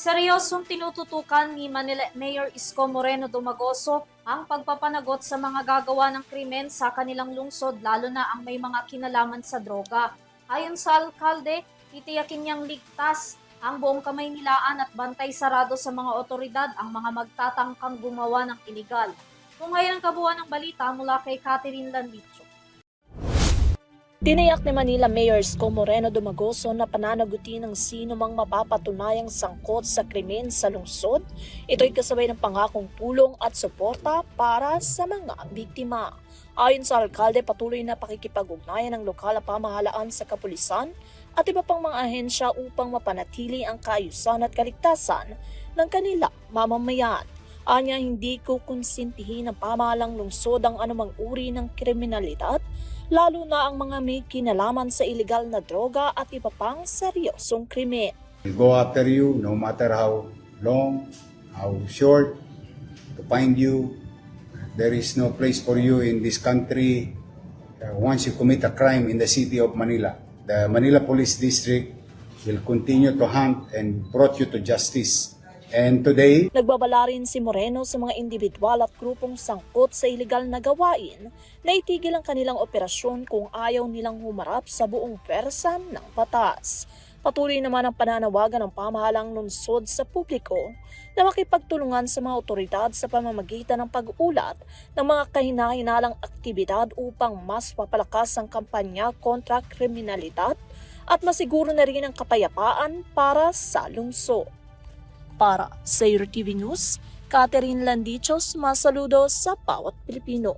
Seryosong tinututukan ni Manila Mayor Isko Moreno Dumagoso ang pagpapanagot sa mga gagawa ng krimen sa kanilang lungsod lalo na ang may mga kinalaman sa droga. Ayon sa alkalde, titiyakin niyang ligtas ang buong Kamaynilaan at bantay sarado sa mga otoridad ang mga magtatangkang gumawa ng iligal. Kung ngayon ang kabuuan ng balita mula kay Catherine Landicho. Tiniyak ni Manila Mayor Isko Moreno Dumagoso na pananagutin ng sino mang mapapatunayang sangkot sa krimen sa lungsod. Ito'y kasabay ng pangakong tulong at suporta para sa mga biktima. Ayon sa alkalde, patuloy na pakikipag-ugnayan ng lokal na pamahalaan sa kapulisan at iba pang mga ahensya upang mapanatili ang kaayusan at kaligtasan ng kanila mamamayan. Anya, hindi ko konsintihin ng pamahalang lungsod ang anumang uri ng kriminalidad, lalo na ang mga may kinalaman sa iligal na droga at iba pang seryosong krimen. We'll go after you no matter how long, how short, to find you. There is no place for you in this country once you commit a crime in the city of Manila. The Manila Police District will continue to hunt and brought you to justice. And today, Nagbabala rin si Moreno sa mga individual at grupong sangkot sa iligal na gawain na itigil ang kanilang operasyon kung ayaw nilang humarap sa buong pwersa ng batas. Patuloy naman ang pananawagan ng pamahalang lungsod sa publiko na makipagtulungan sa mga otoridad sa pamamagitan ng pag-ulat ng mga kahina-hinalang aktibidad upang mas papalakas ang kampanya kontra kriminalidad at masiguro na rin ang kapayapaan para sa lungsod. Para sa EURTV News, Catherine Landichos, masaludo sa bawat Pilipino.